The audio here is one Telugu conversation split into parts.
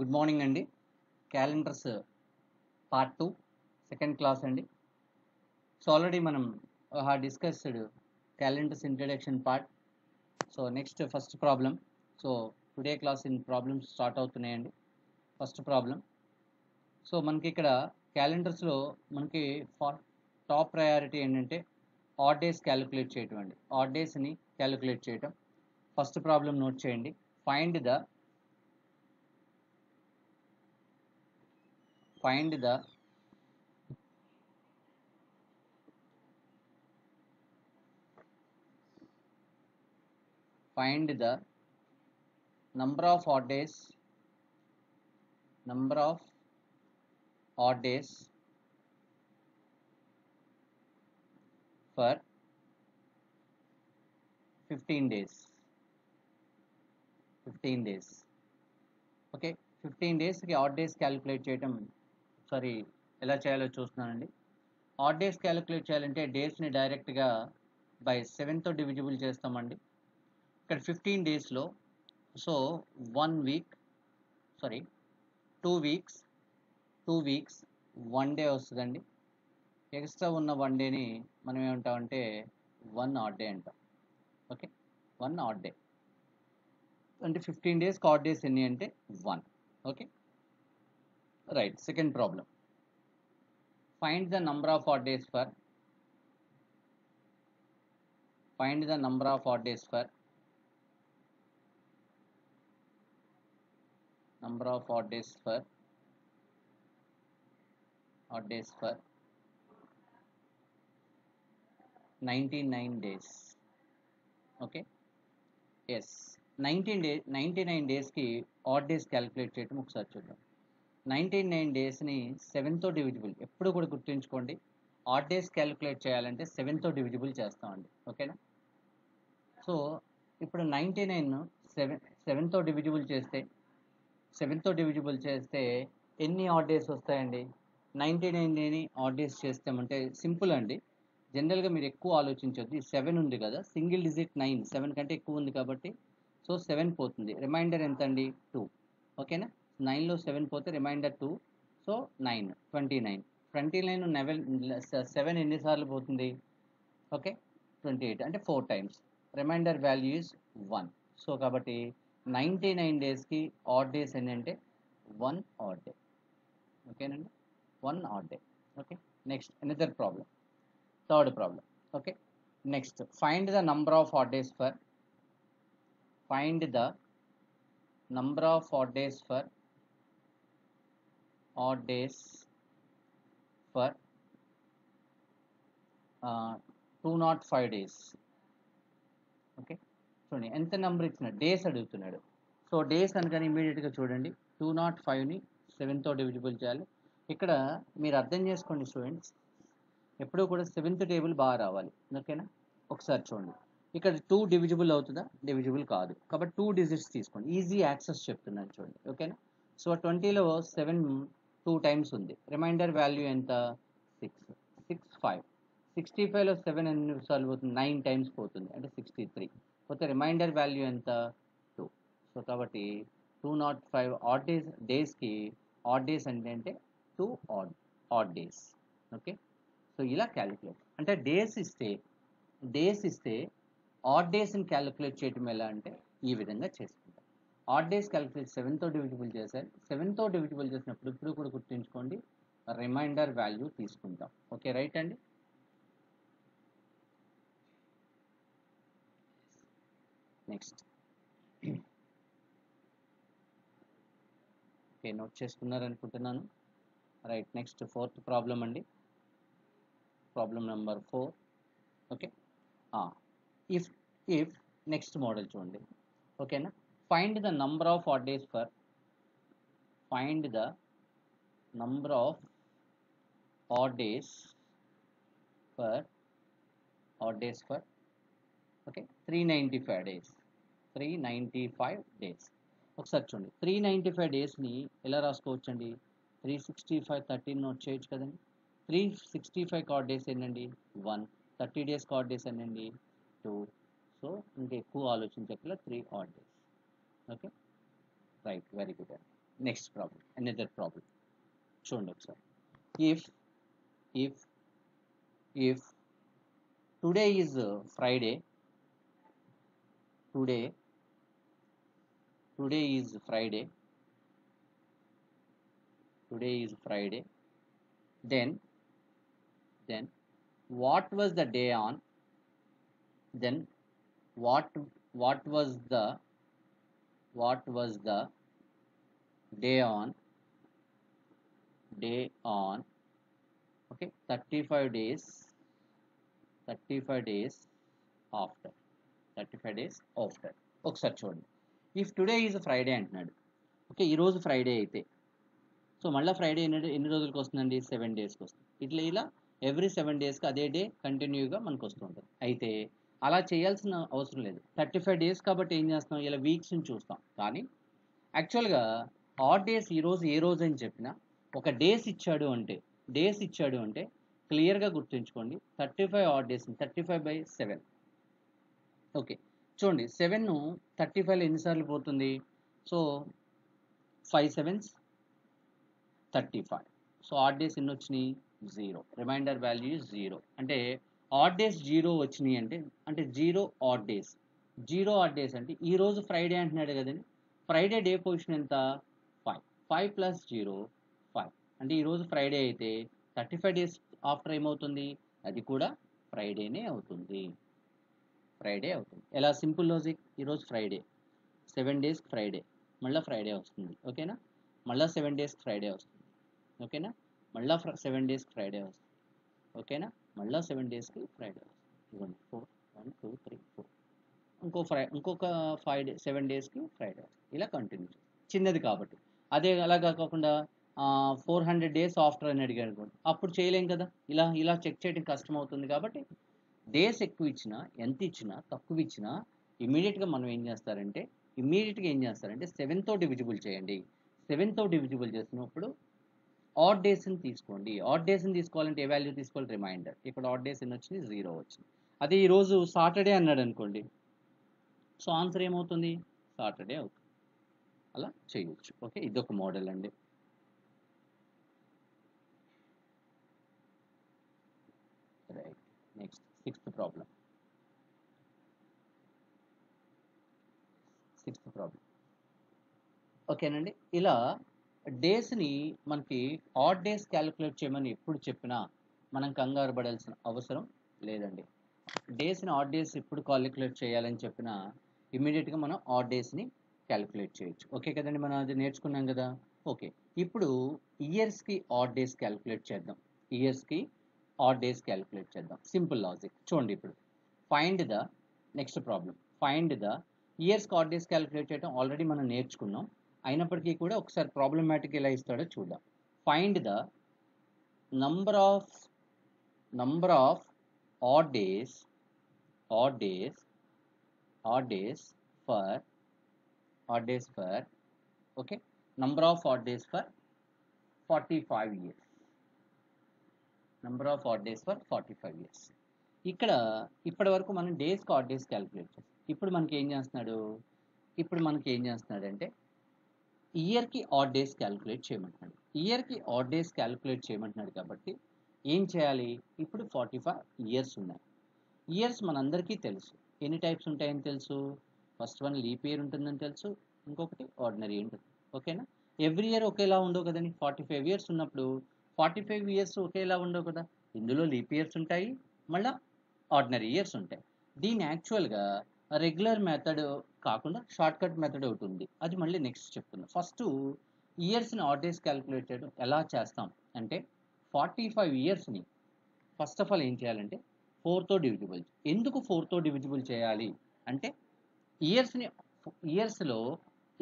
గుడ్ మార్నింగ్ అండి. క్యాలెండర్స్ పార్ట్ 2 సెకండ్ క్లాస్ అండి. సో ఆల్రెడీ మనం discussed calendars introduction part. So next first problem. So today class in problems start అవుతున్నాయండి. First problem. సో మనకి ఇక్కడ క్యాలెండర్స్లో మనకి టాప్ ప్రయారిటీ ఏంటంటే ఆడ్ డేస్ క్యాలిక్యులేట్ చేయటం అండి. ఆడ్ డేస్ని క్యాలిక్యులేట్ చేయటం. ఫస్ట్ ప్రాబ్లం నోట్ చేయండి. Find the number of odd days for 15 days. Okay, 15 డేస్కి ఆడ్ డేస్ క్యాలిక్యులేట్ చేయటం సారీ ఎలా చేయాలో చూస్తున్నానండి. ఆడ్ డేస్ క్యాలిక్యులేట్ చేయాలంటే డేస్ని డైరెక్ట్గా బై 7తో డివిజిబుల్ చేస్తామండి. ఇక్కడ 15 డేస్లో సో 2 వీక్స్ 1 డే వస్తుందండి. ఎక్స్ట్రా ఉన్న 1 డేని మనం ఏమంటామంటే 1 ఆడ్ డే అంటాం. ఓకే, 1 ఆడ్ డే అంటే 15 డేస్కి ఆడ్ డేస్ ఎన్ని అంటే 1. Okay, right. Second problem. Find the number of odd days for odd days for 99 days. Okay, yes 99 డేస్కి ఆడ్ డేస్ క్యాలిక్యులేట్ చేయడం ఒకసారి చూద్దాం. 99 డేస్ని 7తో డివిజిబుల్, ఎప్పుడు కూడా గుర్తుంచుకోండి, ఆడ్ డేస్ క్యాలిక్యులేట్ చేయాలంటే 7తో డివిజిబుల్ చేస్తామండి. ఓకేనా? సో ఇప్పుడు 99 7తో డివిజిబుల్ చేస్తే ఎన్ని ఆడ్ డేస్ వస్తాయండి? 99ని ఆడ్ డేస్ చేస్తామంటే సింపుల్ అండి. జనరల్గా మీరు ఎక్కువ ఆలోచించొద్దు. ఈ 7 ఉంది కదా, సింగిల్ డిజిట్ 9, 7 కంటే ఎక్కువ ఉంది కాబట్టి సో 7 పోతుంది. రిమైండర్ ఎంత అండి? 2. ఓకేనా? 9లో 7 పోతే రిమైండర్ 2. సో 9 29. 7 ఎన్నిసార్లు పోతుంది? ఓకే, 28 అంటే 4 times. Remainder value is 1. So కాబట్టి 99 డేస్కి ఆడ్ డేస్ ఏంటంటే 1 ఆడ్ డే. ఓకేనండి, 1 odd day. Okay, next another problem, third problem. Okay, next find the number of odd days for 205 days. Okay, చూడండి ఎంత నెంబర్ ఇచ్చినాడు, డేస్ అడుగుతున్నాడు. సో డేస్ అనగానే ఇమీడియట్గా చూడండి 205ని 7తో డివిజిబుల్ చేయాలి. ఇక్కడ మీరు అర్థం చేసుకోండి స్టూడెంట్స్, ఎప్పుడూ కూడా 7th టేబుల్ బాగా రావాలి. ఓకేనా? ఒకసారి చూడండి, ఇక్కడ 2 డివిజిబుల్ అవుతుందా? డివిజిబుల్ కాదు. కాబట్టి 2 డిజిట్స్ తీసుకోండి. ఈజీ యాక్సెస్ చెప్తున్నాను చూడండి. ఓకేనా? సో 20లో 7 2 టైమ్స్ ఉంది. రిమైండర్ వాల్యూ ఎంత? 6. 65. 65లో 7 ఎన్ని సార్లు పోతుంది? 9 టైమ్స్ పోతుంది, అంటే 63. పోతే రిమైండర్ వాల్యూ ఎంత? 2. సో కాబట్టి 205 ఆడ్ డేస్కి ఆడ్ డేస్ అంటే 2 ఆడ్ డేస్. ఓకే, సో ఇలా క్యాలిక్యులేట్ అంటే డేస్ ఇస్తే ఆడ్ డేస్ని క్యాలిక్యులేట్ చేయటం ఎలా అంటే ఈ విధంగా చేసుకుంటాం. ఆడ్ డేస్ క్యాలిక్యులేట్ 7తో డివిజిబుల్ చేశారు. 7తో డివిజిబుల్ చేసినప్పుడు ఇప్పుడు కూడా గుర్తుంచుకోండి, రిమైండర్ వాల్యూ తీసుకుంటాం. ఓకే, రైట్ అండి. నెక్స్ట్ ఓకే, నోట్ చేసుకున్నారనుకుంటున్నాను. రైట్, నెక్స్ట్ ఫోర్త్ ప్రాబ్లం అండి. Problem number 4. Okay, if next model చూడండి. ఓకేనా? Find the number of odd days for okay 395 days. ఒకసారి చూడండి, 395 డేస్ని ఎలా రాసుకోవచ్చండి? 365 13 నోట్ చేయొచ్చు కదండి. 365 ఆడ్ డేస్ ఏంటండి? 1. 30 డేస్ ఆడ్ డేస్ ఏంటండి? 2. సో ఇంకా ఎక్కువ ఆలోచించట్ల 3 add days. Okay, right, very good అండి. నెక్స్ట్ ప్రాబ్లం, అనదర్ ప్రాబ్లం చూడండి ఒకసారి. If if if today is Friday, today is Friday, today is Friday, then what was the day on, then what was the day on, okay, 35 days after, 35 days after. ఒకసారి చూడండి. ఇఫ్ టుడే ఈజ్ ఫ్రైడే అంటున్నాడు. ఓకే, ఈరోజు ఫ్రైడే అయితే సో మళ్ళీ ఫ్రైడే ఎన్ని రోజులకు వస్తుందండి? 7 డేస్కి వస్తుంది. ఇలా ఎవ్రీ 7 డేస్కి అదే డే కంటిన్యూగా మనకు వస్తూ ఉంటుంది. అయితే అలా చేయాల్సిన అవసరం లేదు. 35 డేస్ కాబట్టి ఏం చేస్తాం, ఇలా వీక్స్ని చూస్తాం. కానీ యాక్చువల్గా ఆడ్ డేస్ ఈరోజు ఏ రోజు అని చెప్పినా ఒక డేస్ ఇచ్చాడు అంటే క్లియర్గా గుర్తుంచుకోండి, 35 ఆడ్ డేస్, 35/7. ఓకే చూడండి, 7 35లో ఎన్నిసార్లు పోతుంది? So 5 7s 35. So odd days ఎన్ని వచ్చినాయి? 0. Remainder value 0. అంటే ఆడ్ డేస్ 0 వచ్చినాయి అంటే 0 ఆడ్ డేస్. 0 ఆడ్ డేస్ అంటే ఈరోజు ఫ్రైడే అంటున్నాడు కదండి, ఫ్రైడే డే పొజిషన్ ఎంత? 5. 5 + 0 5. అంటే ఈరోజు ఫ్రైడే అయితే 35 డేస్ ఆఫ్టర్ ఏమవుతుంది? అది కూడా ఫ్రైడేనే అవుతుంది. ఎలా? Simple logic. ఈరోజు ఫ్రైడే, 7 డేస్కి ఫ్రైడే, మళ్ళీ ఫ్రైడే వస్తుంది. ఓకేనా? మళ్ళీ 7 డేస్కి ఫ్రైడే వస్తుంది. ఓకేనా? మళ్ళీ 7 డేస్కి ఫ్రైడే వస్తుంది. ఓకేనా? మళ్ళీ 7 డేస్కి ఫ్రైడే వస్తుంది. 4 1 2 3 4 ఇంకొక 7 డేస్కి ఫ్రైడే వస్తుంది. ఇలా కంటిన్యూ చిన్నది కాబట్టి. అదే అలాగా కాకుండా 400 డేస్ ఆఫ్టర్ అని అడిగాడు అనుకోండి, అప్పుడు చేయలేం కదా. ఇలా చెక్ చేయడం కష్టం అవుతుంది. కాబట్టి డేస్ ఎక్కువ ఇచ్చినా, ఎంత ఇచ్చినా, తక్కువ ఇచ్చినా ఇమీడియట్గా ఏం చేస్తారంటే 7తో డివిజిబుల్ చేయండి. 7తో డివిజిబుల్ చేసినప్పుడు ఆడ్ డేస్ని తీసుకోండి. ఆడ్ డేస్ని తీసుకోవాలంటే ఏ వాల్యూ తీసుకోవాలి? రిమైండర్. ఇక్కడ ఆడ్ డేస్ ఎన్ని వచ్చింది? 0 వచ్చింది. అదే ఈరోజు సాటర్డే అన్నాడు అనుకోండి, సో ఆన్సర్ ఏమవుతుంది? సాటర్డే అవుతుంది. అలా చేయొచ్చు. ఓకే, ఇదొక మోడల్ అండి. Right, next 6th problem. ఓకేనండి. ఇలా డేస్ని మనకి ఆడ్ డేస్ క్యాలిక్యులేట్ చేయమని ఎప్పుడు చెప్పినా మనం కంగారు పడాల్సిన అవసరం లేదండి. డేస్ని ఆడ్ డేస్ ఎప్పుడు క్యాలిక్యులేట్ చేయాలని చెప్పినా ఇమీడియట్గా మనం ఆడ్ డేస్ని క్యాలిక్యులేట్ చేయొచ్చు. ఓకే కదండి, మనం అది నేర్చుకున్నాం కదా. ఓకే, ఇప్పుడు ఇయర్స్కి ఆడ్ డేస్ క్యాలిక్యులేట్ చేద్దాం. సింపుల్ లాజిక్ చూడండి. ఇప్పుడు find the next problem. Find the ఇయర్స్కి ఆడ్ డేస్ క్యాలిక్యులేట్ చేయడం ఆల్రెడీ మనం నేర్చుకున్నాం. అయినప్పటికీ కూడా ఒకసారి ప్రాబ్లమాటిక్ ఎలా ఇస్తాడో చూద్దాం. Find the number of odd days for okay, number of odd days for 45 years. ఇక్కడ ఇప్పటి వరకు మనం డేస్కి ఆడ్ డేస్ క్యాలిక్యులేట్ చేస్తాం. ఇప్పుడు మనకి ఏం చేస్తున్నాడంటే ఇయర్కి ఆడ్ డేస్ క్యాలిక్యులేట్ చేయమంటున్నాడు. కాబట్టి ఏం చేయాలి? ఇప్పుడు 45 ఇయర్స్ ఉన్నాయి. ఇయర్స్ మనందరికీ తెలుసు. ఎన్ని టైప్స్ ఉంటాయని తెలుసు? ఫస్ట్ వన్ లీప్ ఇయర్ ఉంటుందని తెలుసు, ఇంకొకటి ఆర్డినరీ ఉంటుంది. ఓకేనా? ఎవ్రీ ఇయర్ ఒకేలా ఉండవు కదండి. 45 ఇయర్స్ ఉన్నప్పుడు 45 ఇయర్స్ ఒకేలా ఉండవు కదా. ఇందులో లీప్ ఇయర్స్ ఉంటాయి, మళ్ళీ ఆర్డినరీ ఇయర్స్ ఉంటాయి. దీని యాక్చువల్గా రెగ్యులర్ మెథడ్ కాకుండా షార్ట్ కట్ మెథడ్ ఒకటి ఉంది, అది మళ్ళీ నెక్స్ట్ చెప్తున్నాం. ఫస్ట్ ఇయర్స్ని ఆడ్ డేస్ క్యాలిక్యులేట్ చేయడం ఎలా చేస్తాం అంటే 45 ఇయర్స్ని ఫస్ట్ ఆఫ్ ఆల్ ఏం చేయాలంటే 4తో డివిజిబుల్. ఎందుకు 4తో డివిజిబుల్ చేయాలి అంటే ఇయర్స్లో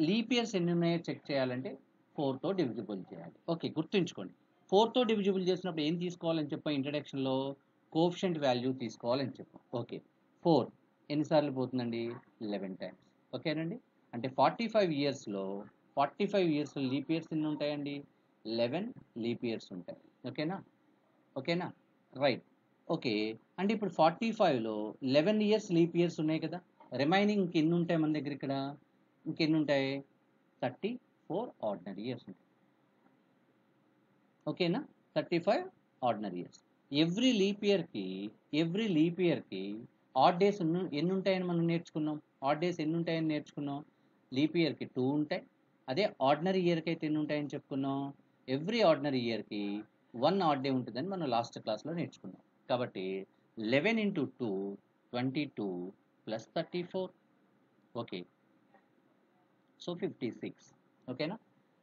లీప్ ఇయర్స్ ఎన్ని ఉన్నాయో చెక్ చేయాలంటే 4తో డివిజిబుల్ చేయాలి. ఓకే, గుర్తుంచుకోండి. 4తో డివిజిబుల్ చేసినప్పుడు ఏం తీసుకోవాలని చెప్పాం? ఇంట్రడక్షన్లో కోఎఫిషియంట్ వాల్యూ తీసుకోవాలని చెప్పాం. ఓకే, 4 ఎన్నిసార్లు పోతుందండి? 11 టైమ్స్. ఓకేనండి, అంటే 45 ఇయర్స్లో లీప్ ఇయర్స్ ఎన్ని ఉంటాయండి? 11 లీప్ ఇయర్స్ ఉంటాయి. ఓకేనా? రైట్. ఓకే, అంటే ఇప్పుడు 45లో 11 ఇయర్స్ లీప్ ఇయర్స్ ఉన్నాయి కదా. రిమైనింగ్ ఇంకెన్ని ఉంటాయి మన దగ్గర? ఇక్కడ ఇంకెన్ని ఉంటాయి? 34 34 ఆర్డినరీ ఇయర్స్ ఉంటాయి. ఓకేనా? 35 ఆర్డినరీ ఇయర్స్. ఎవ్రీ లీప్ ఇయర్కి ఆడ్ డేస్ ఎన్ని ఉంటాయని మనం నేర్చుకున్నాం? ఆడ్ డేస్ ఎన్ని ఉంటాయని నేర్చుకున్నాం? లీప్ ఇయర్కి 2 ఉంటాయి. అదే ఆర్డినరీ ఇయర్కి అయితే ఎన్ని ఉంటాయని చెప్పుకున్నాం? ఎవ్రీ ఆర్డినరీ ఇయర్కి 1 ఆడ్ డే ఉంటుందని మనం లాస్ట్ క్లాస్లో నేర్చుకున్నాం. కాబట్టి 11 into 2 22 plus 34. Okay, so 56. ఓకేనా?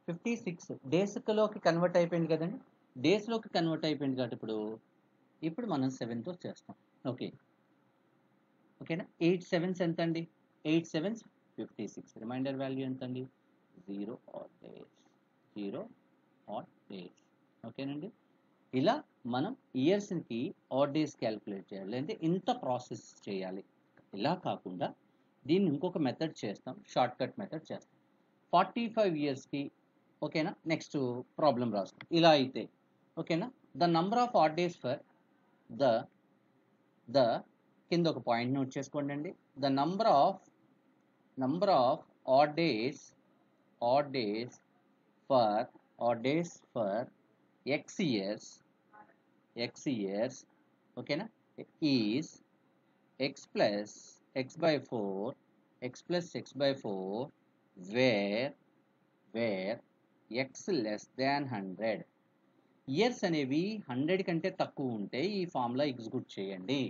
56 డేస్లోకి కన్వర్ట్ అయిపోయింది కదండి. డేస్లోకి కన్వర్ట్ అయిపోయింది కాబట్టి ఇప్పుడు మనం 7తో చేస్తాం. ఓకేనా? 8 7s ఎంత అండి? 8 7s 56. రిమైండర్ వాల్యూ ఎంత అండి? 0 ఆడ్ డేస్. ఓకేనండి? ఇలా మనం ఇయర్స్కి ఆడ్ డేస్ క్యాలిక్యులేట్ చేయాలి, అంటే ఇంత ప్రాసెస్ చేయాలి. ఇలా కాకుండా దీన్ని ఇంకొక మెథడ్ చేస్తాం, షార్ట్ కట్ మెథడ్ చేస్తాం. 45 ఇయర్స్కి ఓకేనా? నెక్స్ట్ ప్రాబ్లం రాస్తాం. ఇలా అయితే ఓకేనా? The number of odd days for the కింద ఒక పాయింట్ నోట్ చేసుకోండి అండి. The number of odd days for x years ఓకేనా is x plus x by 4 where x less than 100. Years అనేవి 100 కంటే తక్కువ ఉంటే ఈ ఫార్ములా ఎగ్జిక్యూట్ చేయండి.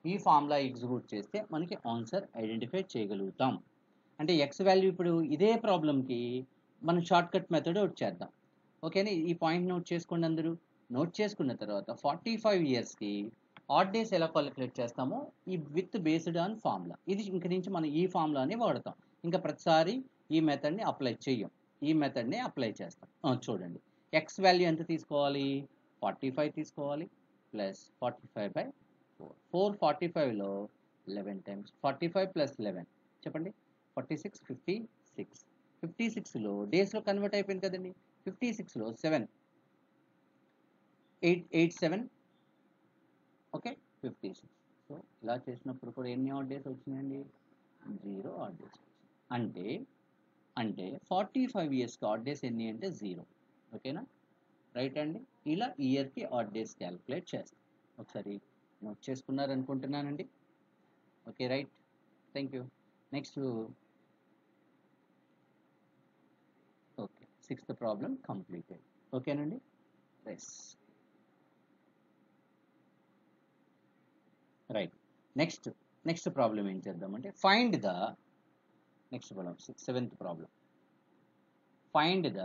ఈ ఫార్ములా ఎగ్జిక్యూట్ చేస్తే మనకి ఆన్సర్ ఐడెంటిఫై చేయగలుగుతాం. అంటే ఎక్స్ వాల్యూ ఇప్పుడు ఇదే ప్రాబ్లంకి మనం షార్ట్ కట్ మెథడ్ చేద్దాం. ఓకేనా? ఈ పాయింట్ నోట్ చేసుకోండి అందరూ. నోట్ చేసుకున్న తర్వాత 45 ఇయర్స్కి ఆడ్ డేస్ ఎలా క్యాలిక్యులేట్ చేస్తామో ఈ విత్ బేస్డ్ ఆన్ ఫార్ములా, ఇది ఇంక నుంచి మనం ఈ ఫార్ములాని వాడతాం. ఇంకా ప్రతిసారి ఈ మెథడ్ని అప్లై చేయం, ఈ మెథడ్ని అప్లై చేస్తాం. చూడండి, ఎక్స్ వాల్యూ ఎంత తీసుకోవాలి? 45 తీసుకోవాలి ప్లస్ 45/4. 445లో 11 టైమ్స్ 45 ప్లస్ 11 చెప్పండి 46. 56లో డేస్లో కన్వర్ట్ అయిపోయింది కదండి. 56లో 7 8 7 ఓకే 56. సో ఇలా చేసినప్పుడు కూడా ఎన్ని ఆడ్ డేస్ వచ్చినాయండి? 0 ఆడ్ డేస్. అంటే 45 ఇయర్స్కి ఆడ్ డేస్ ఎన్ని అంటే 0. ఓకేనా? రైట్ అండి. ఇలా ఇయర్కి ఆడ్ డేస్ క్యాలిక్యులేట్ చేస్తాం. ఒకసారి నోట్ చేసుకున్నారు అనుకుంటున్నానండి. Okay right, thank you. Next okay, 6th problem completed. ఓకేనండి. Yes right. నెక్స్ట్ ప్రాబ్లం ఏం చేద్దామంటే find the next problem 7th problem. Find the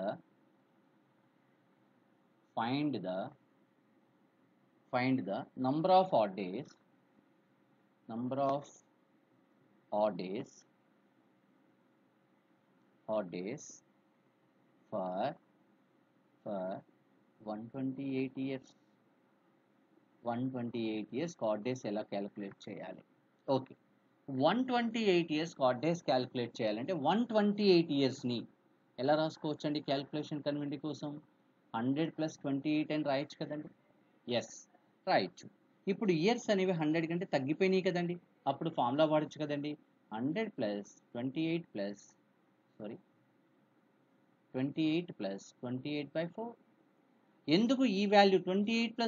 number of odd days for 128 years. 128 years odd days ఎలా క్యాలిక్యులేట్ చేయాలి? Okay, 128 years odd days calculate చేయాలంటే 128 ఇయర్స్ని ఎలా రాసుకోవచ్చు అండి? క్యాలిక్యులేషన్ కన్వెంట్ కోసం 100 + 28 అని రాయొచ్చు కదండి. ఎస్, రాయొచ్చు. ఇప్పుడు ఇయర్స్ అనేవి 100 కంటే తగ్గిపోయినాయి కదండి. అప్పుడు ఫార్ములా వాడచ్చు కదండి. 100 + 28 + 28/4. ఎందుకు ఈ వాల్యూ 28 +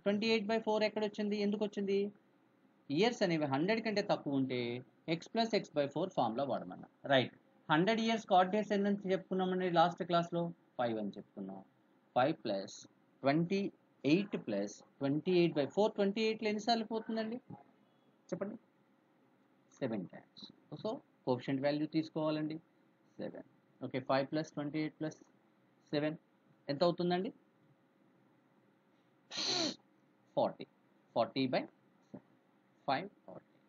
28/4 ఎక్కడ వచ్చింది? ఎందుకు వచ్చింది? ఇయర్స్ అనేవి 100 కంటే తక్కువ ఉంటే x + x/4 ఫార్ములా వాడమన్నా. రైట్. 100 ఇయర్స్ ఆడ్ డేస్ ఎన్ని చెప్పుకున్నామండి లాస్ట్ క్లాస్లో? 5 అని చెప్పుకున్నాం. 5 + 28 + 28/4. 28లో ఎన్నిసార్లు పోతుందండి చెప్పండి? 7 టైమ్స్. సో కోఎఫిషియంట్ వాల్యూ తీసుకోవాలండి 7. ఓకే, 5 + 28 + 7 ఎంత అవుతుందండి? 40. 40/5 ఆడ్ డేస్.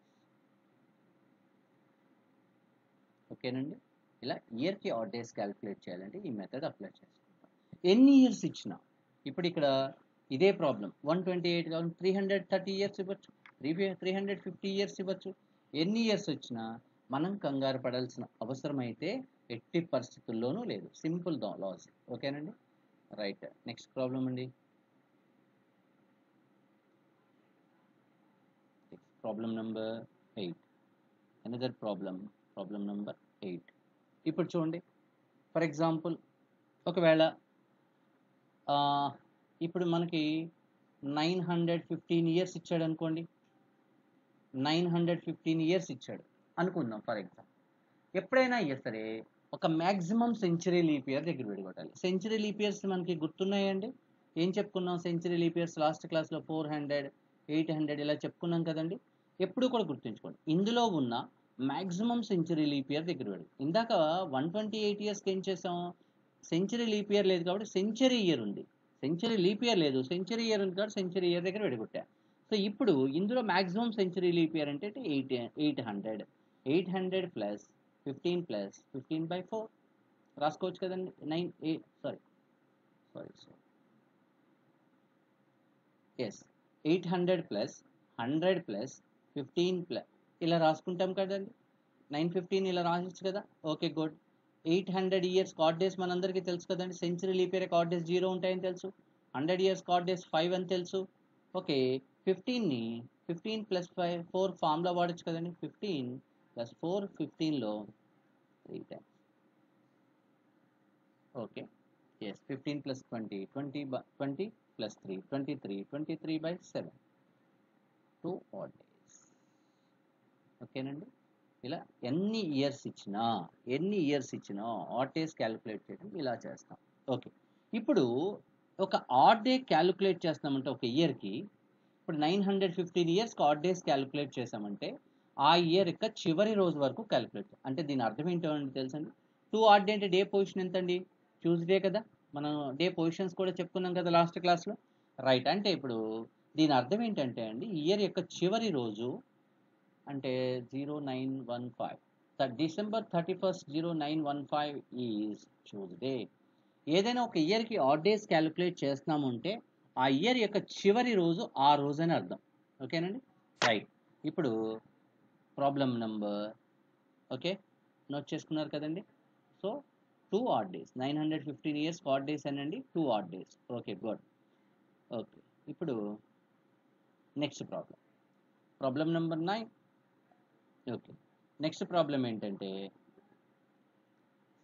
ఓకేనండి. ఇలా ఇయర్కి ఆడ్ డేస్ క్యాలిక్యులేట్ చేయాలంటే ఈ మెథడ్ అప్లై చేసుకుంటాం. ఎన్ని ఇయర్స్ ఇచ్చినా ఇప్పుడు ఇక్కడ ఇదే ప్రాబ్లం 128 కావాలి, 330 ఇయర్స్ ఇవ్వచ్చు, 350 ఇయర్స్ ఇవ్వచ్చు. ఎన్ని ఇయర్స్ వచ్చినా మనం కంగారు పడాల్సిన అవసరం అయితే ఎట్టి పరిస్థితుల్లోనూ లేదు. Simple loss. ఓకేనండి. రైట్. నెక్స్ట్ ప్రాబ్లం అండి. Problem number 8. Another problem number 8. ఇప్పుడు చూడండి, ఫర్ ఎగ్జాంపుల్ ఒకవేళ ఇప్పుడు మనకి 915 ఇయర్స్ ఇచ్చాడు అనుకోండి, 915 ఇయర్స్ ఇచ్చాడు అనుకుందాం ఫర్ ఎగ్జాంపుల్. ఎప్పుడైనా సరే ఒక మ్యాక్సిమం సెంచరీ లీప్ ఇయర్ దగ్గర పెట్టుకోవాలి. సెంచరీ లీప్ ఇయర్స్ మనకి గుర్తున్నాయండి, ఏం చెప్పుకున్నాం? సెంచరీ లీప్ ఇయర్స్ లాస్ట్ క్లాస్లో 400, 800 ఇలా చెప్పుకున్నాం కదండి. ఎప్పుడు కూడా గుర్తుంచుకోండి, ఇందులో ఉన్న మ్యాక్సిమం సెంచరీ లీప్ ఇయర్ దగ్గర పెడు. ఇందాక 128 ఇయర్స్కి ఏం చేసాం? సెంచరీ లీప్ ఇయర్ లేదు కాబట్టి సెంచరీ ఇయర్ ఉంది, సెంచరీ లీప్ ఇయర్ లేదు, సెంచరీ ఇయర్ ఉంది కాబట్టి సెంచరీ ఇయర్ దగ్గర పెట్టుకుంటా. సో ఇప్పుడు ఇందులో మ్యాక్సిమం సెంచరీ లీప్ ఇయర్ అంటే 800. 800 ప్లస్ 15 ప్లస్ 15/4 రాసుకోవచ్చు కదండి. 800 ప్లస్ 100 ప్లస్ 15 ప్లస్ ఇలా రాసుకుంటాం కదండి. 915 ఇలా రాసొచ్చు కదా. Okay good. 800 years card days మనందరికీ తెలుసు కదండి. Century leap year card days 0 ఉంటాయని తెలుసు. 100 ఇయర్స్ కార్డ్ డేస్ 5 అని తెలుసు. ఓకే, 15ని 15 ప్లస్ 4 ఫార్ములా వాడచ్చు కదండి. 15 ప్లస్ 4 15లో 3 times. Okay, yes, 15 plus 20 20 plus 3 23 23/7 2 odd days. ఓకేనండి. ఇలా ఎన్ని ఇయర్స్ ఇచ్చినా ఆడ్ డేస్ క్యాలిక్యులేట్ చేయడం ఇలా చేస్తాం. ఓకే, ఇప్పుడు ఒక ఆడ్ డే క్యాలిక్యులేట్ చేస్తామంటే ఒక ఇయర్కి, ఇప్పుడు 915 ఇయర్స్కి ఆడ్ డేస్ క్యాలిక్యులేట్ చేసామంటే ఆ ఇయర్ యొక్క చివరి రోజు వరకు క్యాలిక్యులేట్. అంటే దీని అర్థం ఏంటో తెలుసండి. 2 ఆడ్ డే అంటే డే పొజిషన్ ఎంతండి? ట్యూస్డే కదా. మనం డే పొజిషన్స్ కూడా చెప్పుకున్నాం కదా లాస్ట్ క్లాస్లో, రైట్. అంటే ఇప్పుడు దీని అర్థం ఏంటంటే అండి, ఇయర్ యొక్క చివరి రోజు అంటే 0915, December 31st 0915 ఈజ్ ట్యూస్డే. ఏదైనా ఒక ఇయర్కి ఆడ్ డేస్ క్యాలిక్యులేట్ చేస్తున్నాము అంటే ఆ ఇయర్ యొక్క చివరి రోజు ఆ రోజు అని అర్థం. ఓకేనండి, రైట్. ఇప్పుడు ప్రాబ్లం నెంబర్, ఓకే, నోట్ చేసుకున్నారు కదండి. So 2 odd days, 915 years odd days అనండి, 2 odd days. Okay good. Okay, ఇప్పుడు next problem number 9. Okay, next problem ఏంటంటే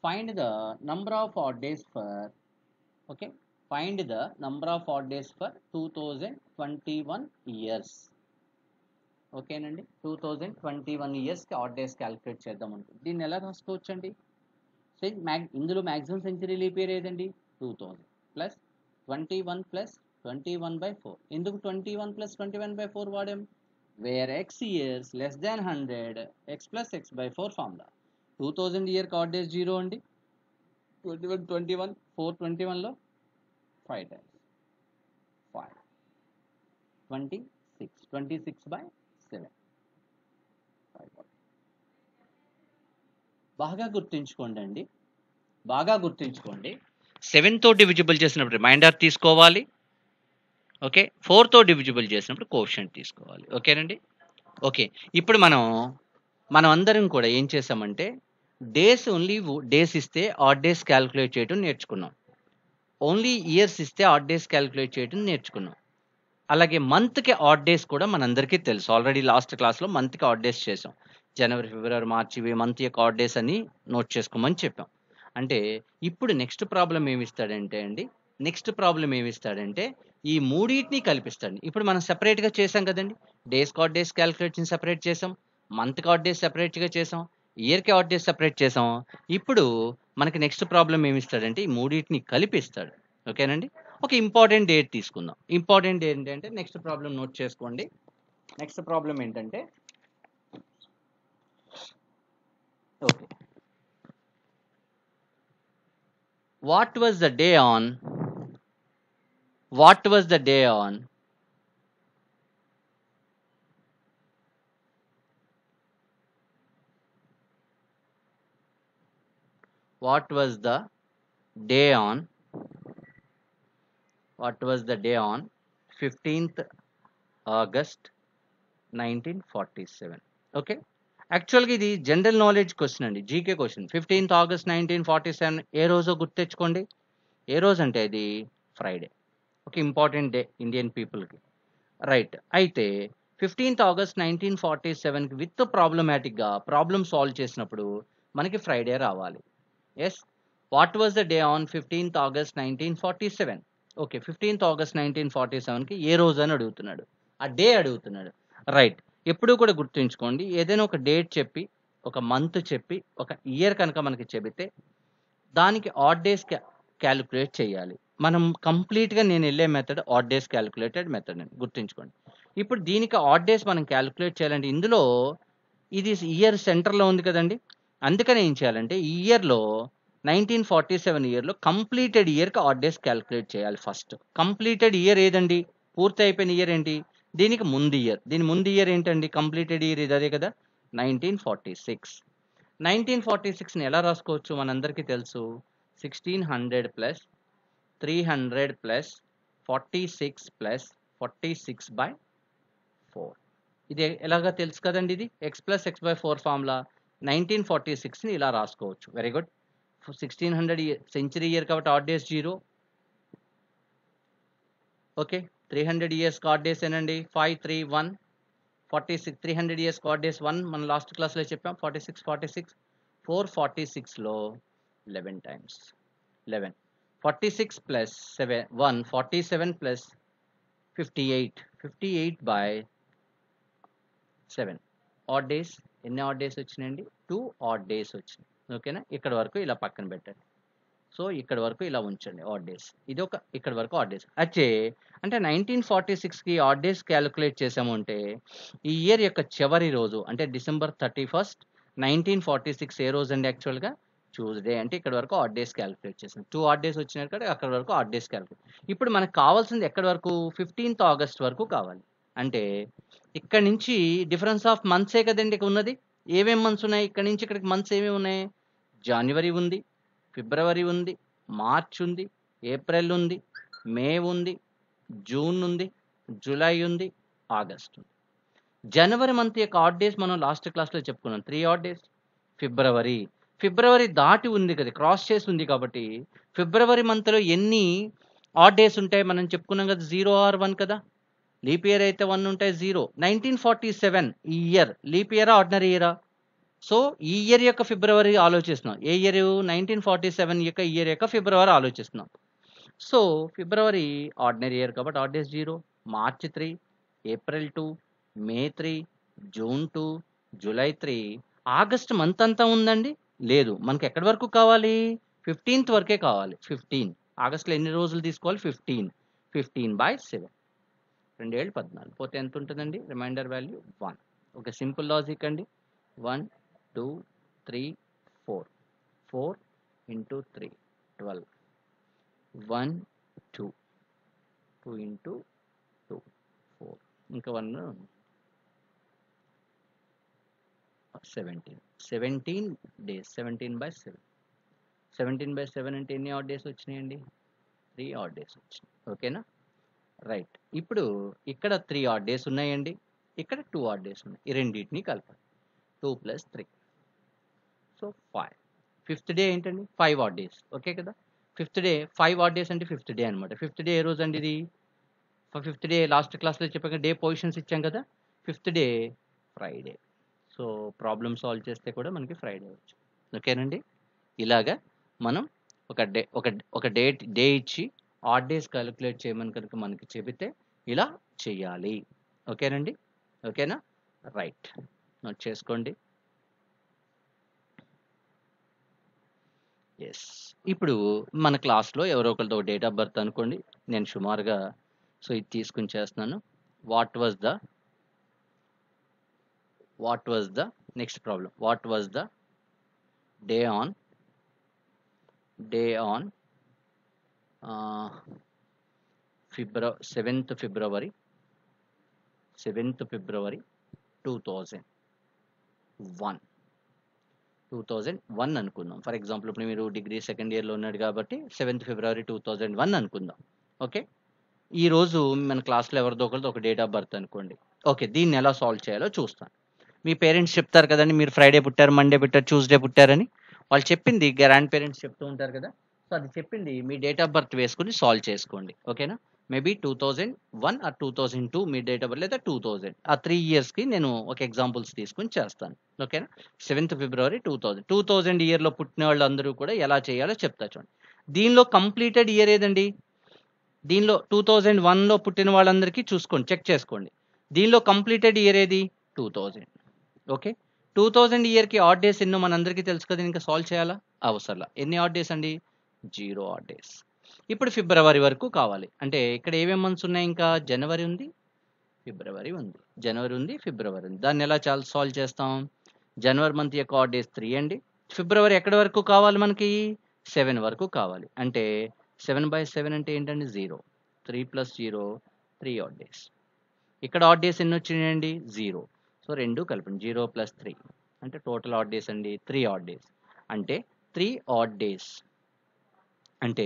find the number of odd days for, okay, find the number of odd days for 2021 years. ఓకేనండి, 2021 ఇయర్స్కి ఆడ్ డేస్ క్యాలిక్యులేట్ చేద్దాం అనుకుంటుంది. దీన్ని ఎలా రాసుకోవచ్చు అండి? ఇందులో మ్యాక్సిమం సెంచరీ లీప్ ఇయర్ ఏదండి? 2000 ప్లస్ 21 ప్లస్ 21/4. ఎందుకు 21 ప్లస్ 21/4 వాడాం? Where x years less than 100, x plus x/4 formula. 2000 year odd days 0 అండి. 21 421లో 5 times 5 26/7. బాగా గుర్తుంచుకోండి అండి, బాగా గుర్తుంచుకోండి. 7తో డివిజిబుల్ చేసినప్పుడు రిమైండర్ తీసుకోవాలి. ఓకే, 4తో డివిజిబుల్ చేసినప్పుడు కోషెంట్ తీసుకోవాలి. ఓకేనండి. ఓకే, ఇప్పుడు మనం అందరం కూడా ఏం చేసామంటే ఓన్లీ డేస్ ఇస్తే ఆడ్ డేస్ క్యాలిక్యులేట్ చేయడం నేర్చుకున్నాం. ఓన్లీ ఇయర్స్ ఇస్తే ఆడ్ డేస్ క్యాలిక్యులేట్ చేయడం నేర్చుకున్నాం. అలాగే మంత్కి ఆడ్ డేస్ కూడా మనందరికీ తెలుసు. ఆల్రెడీ లాస్ట్ క్లాస్లో మంత్కి ఆడ్ డేస్ చేసాం. జనవరి, ఫిబ్రవరి, మార్చి ఇవి మంత్ యొక్క ఆడ్ డేస్ అని నోట్ చేసుకోమని చెప్పాం. అంటే ఇప్పుడు నెక్స్ట్ ప్రాబ్లం ఏమిస్తాడంటే ఈ మూడింటిని కల్పిస్తాడు. ఇప్పుడు మనం సెపరేట్గా చేసాం కదండి. Days odd days calculation separate చేసాం, మంత్కి ఆడ్ డేస్ సెపరేట్గా చేసాం, ఇయర్కి ఆడ్ డేస్ సెపరేట్ చేసాం. ఇప్పుడు మనకి నెక్స్ట్ ప్రాబ్లం ఏమిస్తాడంటే ఈ మూడింటిని కలిపిస్తాడు. ఓకేనండి. ఒక ఇంపార్టెంట్ డేట్ తీసుకుందాం. ఇంపార్టెంట్ డేట్ ఏంటంటే నెక్స్ట్ ప్రాబ్లం నోట్ చేసుకోండి. నెక్స్ట్ ప్రాబ్లం ఏంటంటే, okay, what was the day on 15th August 1947. Okay, యాక్చువల్గా ఇది జనరల్ నాలెడ్జ్ క్వశ్చన్ అండి, జీకే క్వశ్చన్. 15th August 1947 ఏ రోజో గుర్తెచ్చుకోండి. ఏ రోజు అంటే ఇది ఫ్రైడే. ఒక ఇంపార్టెంట్ డే ఇండియన్ పీపుల్కి, రైట్. అయితే 15th August 1947కి విత్ ప్రాబ్లమాటిక్గా ప్రాబ్లమ్ సాల్వ్ చేసినప్పుడు మనకి ఫ్రైడే రావాలి. Yes, what was the day on 15th August 1947? Okay, 15th August 1947కి ఏ రోజు అని అడుగుతున్నాడు, ఆ డే అడుగుతున్నాడు. రైట్, ఎప్పుడూ కూడా గుర్తుంచుకోండి, ఏదైనా ఒక డేట్ చెప్పి ఒక మంత్ చెప్పి ఒక ఇయర్ కనుక మనకి చెబితే దానికి ఆడ్ డేస్ క్యాలిక్యులేట్ చేయాలి. మనం కంప్లీట్గా నేను వెళ్ళే method odd days calculated method అని గుర్తుంచుకోండి. ఇప్పుడు దీనికి ఆడ్ డేస్ మనం క్యాలిక్యులేట్ చేయాలంటే ఇందులో ఇది ఇయర్ సెంటర్లో ఉంది కదండి, అందుకని ఏం చేయాలంటే ఈ ఇయర్లో 1947 ఇయర్లో కంప్లీటెడ్ ఇయర్కి ఆడ్ డేస్ క్యాలిక్యులేట్ చేయాలి. ఫస్ట్ కంప్లీటెడ్ ఇయర్ ఏదండి, పూర్తి అయిపోయిన ఇయర్ ఏంటి, దీనికి ముందు ఇయర్, దీని ముందు ఇయర్ ఏంటండి, కంప్లీటెడ్ ఇయర్ ఇది అదే కదా 1946. 1946ని ఎలా రాసుకోవచ్చు మనందరికీ తెలుసు, 1600 ప్లస్ 300 ప్లస్ 46 ప్లస్ 46/4. ఇది ఎలాగా తెలుసు కదండి, ఇది x ప్లస్ x/4 ఫార్ములా. 1946ని ఇలా రాసుకోవచ్చు. Very good. 1600 సెంచరీ ఇయర్ కాబట్టి add days 0. Okay, 300 years odd days ఏనండి 5 3 1. 46 300 ఇయర్స్ ఆడ్ డేస్ 1 మనం లాస్ట్ క్లాస్లో చెప్పాం. 46 46 446లో 11 times 11. 46 plus 7 1 47 plus 58/7. Add days ఎన్ని ఆడ్ డేస్ వచ్చినాయండి, 2 ఆడ్ డేస్ వచ్చినాయి. ఓకేనా, ఇక్కడ వరకు ఇలా పక్కన పెట్టండి. సో ఇక్కడ వరకు ఇలా ఉంచండి ఆడ్ డేస్, ఇది ఒక ఇక్కడ వరకు ఆడ్ డేస్ వచ్చే. అంటే 1946కి ఆడ్ డేస్ క్యాలిక్యులేట్ చేసాము అంటే ఈ ఇయర్ యొక్క చివరి రోజు అంటే December 31st 1946 ఏ రోజు అండి, యాక్చువల్గా ట్యూస్డే. అంటే ఇక్కడ వరకు ఆడ్ డేస్ క్యాలిక్యులేట్ చేసాం. 2 ఆడ్ డేస్ వచ్చినాయి కదా, అక్కడ వరకు ఆడ్ డేస్ క్యాలిక్యులేట్. ఇప్పుడు మనకు కావాల్సింది ఎక్కడి వరకు, 15th August వరకు కావాలి. అంటే ఇక్కడ నుంచి డిఫరెన్స్ ఆఫ్ మంత్సే కదండి ఇక్కడ ఉన్నది. ఏమేమి మంత్స్ ఉన్నాయి, ఇక్కడ నుంచి ఇక్కడికి మంత్స్ ఏమేమి ఉన్నాయి, జనవరి ఉంది, ఫిబ్రవరి ఉంది, మార్చ్ ఉంది, ఏప్రిల్ ఉంది, మే ఉంది, జూన్ ఉంది, జూలై ఉంది, ఆగస్ట్ ఉంది. జనవరి మంత్ యొక్క ఆడ్ డేస్ మనం లాస్ట్ క్లాస్లో చెప్పుకున్నాం, 3 ఆడ్ డేస్. ఫిబ్రవరి దాటి ఉంది కదా, క్రాస్ చేసి ఉంది కాబట్టి ఫిబ్రవరి మంత్లో ఎన్ని ఆడ్ డేస్ ఉంటాయి మనం చెప్పుకున్నాం కదా, 0 or 1 కదా. లీప్ ఇయర్ అయితే 1 ఉంటాయి, 0. 1947 ఈ ఇయర్ లీప్ ఇయరా ఆర్డినరీ ఇయరా? సో ఈ ఇయర్ యొక్క ఫిబ్రవరి ఆలోచిస్తున్నాం. ఏ ఇయర్, 1947 యొక్క ఇయర్ యొక్క ఫిబ్రవరి ఆలోచిస్తున్నాం. సో ఫిబ్రవరి ఆర్డినరీ ఇయర్ కాబట్టి ఆడ్ డేస్ 0. మార్చ్ 3, ఏప్రిల్ 2, మే 3, జూన్ 2, జూలై 3. ఆగస్ట్ మంత్ అంతా ఉందండి, లేదు. మనకి ఎక్కడి వరకు కావాలి, 15th వరకే కావాలి. 15 ఆగస్ట్లో ఎన్ని రోజులు తీసుకోవాలి, 15. 15/7 2 ఏళ్ళు 14 పోతే ఎంత ఉంటుందండి, remainder value 1. Okay, simple logic అండి. 1 2 3 4 4 into 3 12 1 2 2 into 2 4 ఇంకా 1 17 days 17/7. 17/7 అంటే ఎన్ని ఆడ్ డేస్ వచ్చినాయండి, 3 ఆడ్ డేస్ వచ్చినాయి. ఓకేనా, రైట్. ఇప్పుడు ఇక్కడ 3 ఆడ్ డేస్ ఉన్నాయండి, ఇక్కడ 2 ఆడ్ డేస్ ఉన్నాయి. ఈ రెండింటిని కలపాలి. 2 + 3 సో 5. 5th డే ఏంటండి, 5 ఆడ్ డేస్. ఓకే కదా, 5th డే 5 ఆడ్ డేస్ అంటే 5th డే అనమాట. 5th డే ఏ రోజు అండి, ఇది 5th డే లాస్ట్ క్లాస్లో చెప్పాక డే పొజిషన్స్ ఇచ్చాం కదా. 5th day Friday. So problem solve చేస్తే కూడా మనకి ఫ్రైడే వచ్చు. ఓకేనండి, ఇలాగా మనం ఒక డే ఇచ్చి ఆడ్ డేస్ క్యాలిక్యులేట్ చేయమని కనుక మనకి చెబితే ఇలా చేయాలి. ఓకేనండి, ఓకేనా, రైట్. నోట్ చేసుకోండి. ఎస్, ఇప్పుడు మన క్లాస్లో ఎవరో ఒకరితో డేట్ ఆఫ్ బర్త్ అనుకోండి, నేను సుమారుగా సో ఇది తీసుకుని చేస్తున్నాను. What was the next problem, what was the day on 7th February 2001 అనుకుందాం. ఫర్ ఎగ్జాంపుల్ ఇప్పుడు మీరు డిగ్రీ సెకండ్ ఇయర్లో ఉన్నాడు కాబట్టి 7th February 2001 అనుకుందాం. ఓకే, ఈరోజు మన క్లాస్లో ఎవరిదో ఒకరితో ఒక డేట్ ఆఫ్ బర్త్ అనుకోండి. ఓకే, దీన్ని ఎలా సాల్వ్ చేయాలో చూస్తాను. మీ పేరెంట్స్ చెప్తారు కదండి, మీరు ఫ్రైడే పుట్టారు, మండే పుట్టారు, ట్యూస్డే పుట్టారని. వాళ్ళు చెప్పింది గ్రాండ్ పేరెంట్స్ చెప్తూ ఉంటారు కదా, సో అది చెప్పింది మీ డేట్ ఆఫ్ బర్త్ వేసుకుని సాల్వ్ చేసుకోండి. ఓకేనా, మేబీ 2001 ఆర్ 2002 మీ డేట్ ఆఫ్ బర్త్, లేదా 2000, ఆ 3 ఇయర్స్కి నేను ఒక ఎగ్జాంపుల్స్ తీసుకుని చేస్తాను. ఓకేనా? 7th February 2000 ఇయర్లో పుట్టిన వాళ్ళు అందరూ కూడా ఎలా చేయాలో చెప్తా చూడండి. దీనిలో కంప్లీటెడ్ ఇయర్ ఏదండి? దీనిలో 2001లో పుట్టిన వాళ్ళందరికీ చూసుకోండి, చెక్ చేసుకోండి. దీనిలో కంప్లీటెడ్ ఇయర్ ఏది? 2000. ఓకే, 2000 ఇయర్కి ఆడ్ డేస్ ఎన్నో మనందరికీ తెలుసు కదా, ఇంకా సాల్వ్ చేయాలా అవసరంలా. ఎన్ని ఆడ్ డేస్ అండి? 0 ఆడ్ డేస్. ఇప్పుడు ఫిబ్రవరి వరకు కావాలి అంటే ఇక్కడ ఏమేమి మంత్స్ ఉన్నాయి? ఇంకా జనవరి ఉంది, ఫిబ్రవరి ఉంది, జనవరి ఉంది, ఫిబ్రవరి ఉంది. దాన్ని ఎలా సాల్వ్ చేస్తాం? జనవరి మంత్ యొక్క ఆడ్ డేస్ 3 అండి. ఫిబ్రవరి ఎక్కడి వరకు కావాలి మనకి? 7 వరకు కావాలి. అంటే 7/7 అంటే ఏంటండి? 0. 3 + 0 3 ఆడ్ డేస్. ఇక్కడ ఆడ్ డేస్ ఎన్ని వచ్చినాయండి? 0. సో 2 కలపండి, 0 + 3 అంటే టోటల్ ఆడ్ డేస్ అండి 3 ఆడ్ డేస్. అంటే 3 ఆడ్ డేస్. అంటే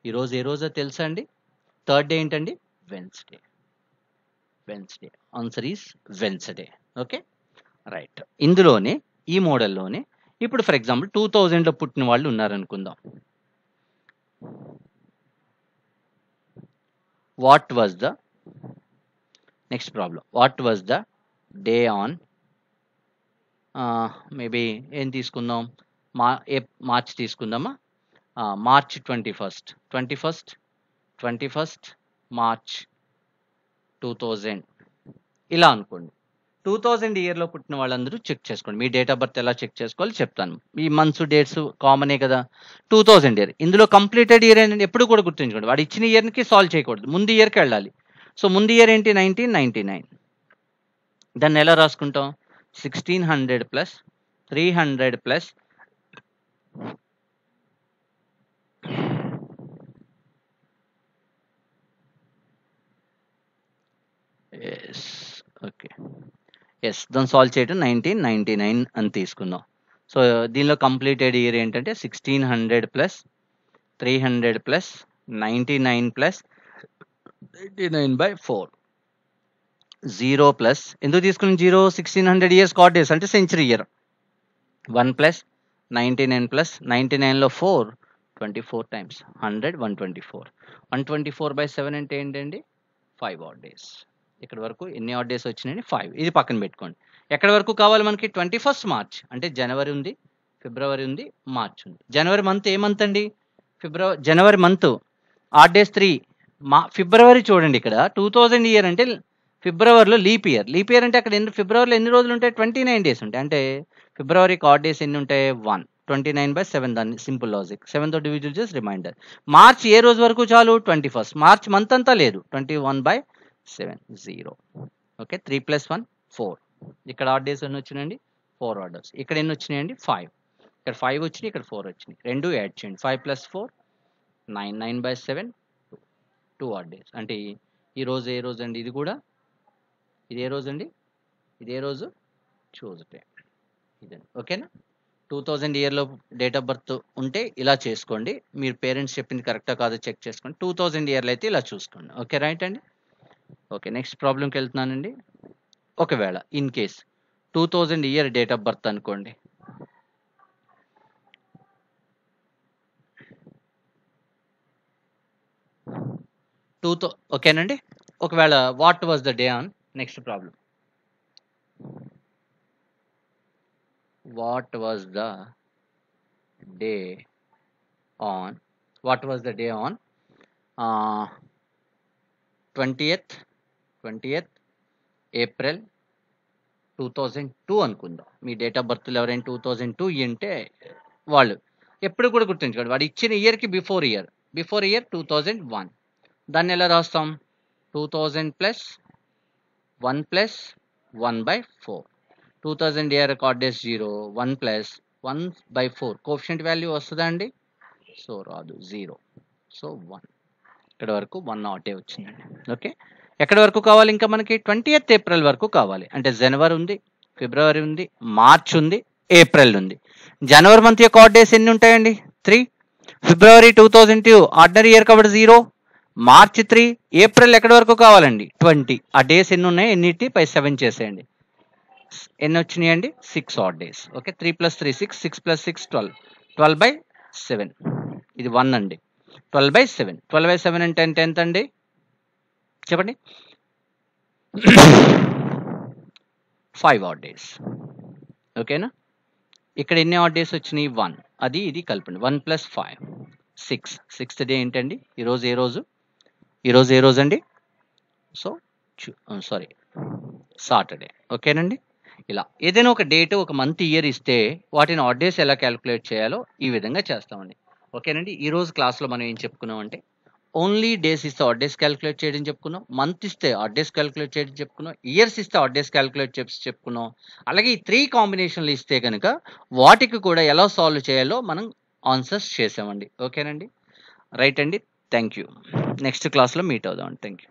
ఈరోజు ఏ రోజో తెలుసా అండి? థర్డ్ డే ఏంటండి? Wednesday. Wednesday answer is Wednesday. Okay, right. ఇందులోనే ఈ మోడల్లోనే ఇప్పుడు ఫర్ ఎగ్జాంపుల్ 2000లో పుట్టిన వాళ్ళు ఉన్నారనుకుందాం. What was the next problem, what was the day on, maybe ఏం తీసుకుందాం? మార్చ్ తీసుకుందామా? మార్చ్ 21st మార్చ్ 2000 ఇలా అనుకోండి. 2000 ఇయర్లో పుట్టిన వాళ్ళందరూ చెక్ చేసుకోండి. మీ డేట్ ఆఫ్ బర్త్ ఎలా చెక్ చేసుకోవాలో చెప్తాను. ఈ మంత్స్ డేట్స్ కామనే కదా. 2000 ఇయర్, ఇందులో కంప్లీటెడ్ ఇయర్ ఏంటంటే ఎప్పుడు కూడా గుర్తుంచుకోండి, వాడు ఇచ్చిన ఇయర్కి సాల్వ్ చేయకూడదు, ముందు ఇయర్కి వెళ్ళాలి. సో ముందు ఇయర్ ఏంటి? 1999. దాన్ని ఎలా రాసుకుంటాం? 1600 + 300 + ఓకే, దాన్ని సాల్వ్ చేయడం 1999 అని తీసుకుందాం. సో దీనిలో కంప్లీటెడ్ ఇయర్ ఏంటంటే 1600 + 300 + 99 + 99/4. 0 ప్లస్ ఎందుకు తీసుకుని 0? 1600 ఇయర్స్ ఆడ్ డేస్ అంటే సెంచరీ ఇయర్. 1 + 99 + 99లో 4 24 టైమ్స్ 100 124. 124/7 అంటే ఏంటండి? 5 ఆడ్ డేస్. ఇక్కడ వరకు ఎన్ని ఆడ్ డేస్ వచ్చినాయండి? 5. ఇది పక్కన పెట్టుకోండి. ఎక్కడి వరకు కావాలి మనకి? 21st మార్చ్ అంటే జనవరి ఉంది, ఫిబ్రవరి ఉంది, మార్చ్ ఉంది. జనవరి మంత్ ఏ మంత్ అండి? జనవరి మంత్ ఆడ్ డేస్ 3. ఫిబ్రవరి చూడండి, ఇక్కడ 2000 ఇయర్ అంటే ఫిబ్రవరిలో లీప్ ఇయర్. లీప్ ఇయర్ అంటే అక్కడ ఫిబ్రవరిలో ఎన్ని రోజులు ఉంటాయి? 29 డేస్ ఉంటాయి. అంటే ఫిబ్రవరికి ఆడ్ డేస్ ఎన్ని ఉంటాయి? 1. 29/7 దాన్ని సింపుల్ లాజిక్. 7తో డివిజన్ చేసి రిమైండర్. మార్చ్ ఏ రోజు వరకు చాలు? 21st. మార్చ్ మంత్ అంతా లేదు. 21/7 0. ఓకే, 3 + 1 4. ఇక్కడ ఆడ్ డేస్ ఎన్ని వచ్చినాయండి? 4 ఆర్డర్స్. ఇక్కడ ఎన్ని వచ్చినాయండి? 5. ఇక్కడ 5 వచ్చినాయి, ఇక్కడ 4 వచ్చినాయి. రెండు యాడ్ చేయండి. 5 + 4 9. 9/7 2 ఆడ్ డేస్. అంటే ఈ రోజు ఏ రోజు అండి? ఇది కూడా ఇదే రోజు అండి. ఇదే రోజు ట్యూస్డే. ఇదండి. ఓకేనా? 2000 ఇయర్లో డేట్ ఆఫ్ బర్త్ ఉంటే ఇలా చేసుకోండి. మీరు పేరెంట్స్ చెప్పింది కరెక్టా కాదో చెక్ చేసుకోండి. 2000 ఇయర్లో అయితే ఇలా చూసుకోండి. ఓకే, రైట్ అండి. ఓకే, నెక్స్ట్ ప్రాబ్లంకి వెళ్తున్నానండి. ఒకవేళ in case 2000 year date of birth అనుకోండి. ఓకేనండి. ఒకవేళ what was the day on, next problem, what was the day on 20th April 2002 అనుకుందాం. మీ డేట్ ఆఫ్ బర్త్లో ఎవరైనా 2002 అంటే వాళ్ళు ఎప్పుడు కూడా గుర్తుంచుకోండి, వాడు ఇచ్చిన ఇయర్కి బిఫోర్ ఇయర్ 2001. దాన్ని ఎలా రాస్తాం? 2000 + 1 + 1/4. 2000 year record days 0. 1 + 1/4 coefficient value వస్తుందా అండి? సో రాదు, 0. సో 1. ఇక్కడ వరకు 1 నాటే వచ్చిందండి. ఓకే, ఎక్కడి వరకు కావాలి? ఇంకా మనకి 20th April వరకు కావాలి. అంటే జనవరి ఉంది, ఫిబ్రవరి ఉంది, మార్చ్ ఉంది, ఏప్రిల్ ఉంది. జనవరి మంత్ యొక్క ఆడ్ డేస్ ఎన్ని ఉంటాయండి? 3. ఫిబ్రవరి 2002 ఆర్డినరీ ఇయర్ కాబట్టి 0. మార్చ్ 3. ఏప్రిల్ ఎక్కడి వరకు కావాలండి? 20. ఆ డేస్ ఎన్ని ఉన్నాయి? ఎన్నిటి పై 7 చేసేయండి. ఎన్ని వచ్చినాయండి? 6 ఆడ్ డేస్. ఓకే, 3 + 3 6, 6 + 6 12. 12/7. ఇది 1 అండి. 12/7. 12/7 అంటే ఎంత అండి? చెప్పండి. 5 odd days. ఓకేనా? ఇక్కడ ఎన్ని ఆడ్ డేస్ వచ్చినాయి? 1. అది ఇది కలపండి. 1 + 5 6. 6th డే ఏంటండి? ఈరోజు ఏ రోజు? ఈరోజు ఏ రోజు అండి? So sorry, Saturday. ఓకేనండి? ఇలా ఏదైనా ఒక డేట్, ఒక మంత్, ఇయర్ ఇస్తే వాటిని ఆడ్ డేస్ ఎలా క్యాలిక్యులేట్ చేయాలో ఈ విధంగా చేస్తామండి. ఓకేనండి? ఈ రోజు క్లాస్లో మనం ఏం చెప్పుకున్నాం అంటే, ఓన్లీ డేస్ ఇస్తే ఆడ్ డేస్ క్యాలిక్యులేట్ చేయడం చెప్పుకున్నాం, మంత్ ఇస్తే ఆడ్ డేస్ క్యాలిక్యులేట్ చేయడం చెప్పుకున్నాం, ఇయర్స్ ఇస్తే ఆడ్ డేస్ క్యాలిక్యులేట్ చెప్పుకున్నాం. అలాగే ఈ 3 కాంబినేషన్లు ఇస్తే కనుక వాటికి కూడా ఎలా సాల్వ్ చేయాలో మనం ఆన్సర్స్ చేసామండి. ఓకేనండి? రైట్ అండి. Thank you. నెక్స్ట్ క్లాస్లో మీట్ అవుదాం. Thank you.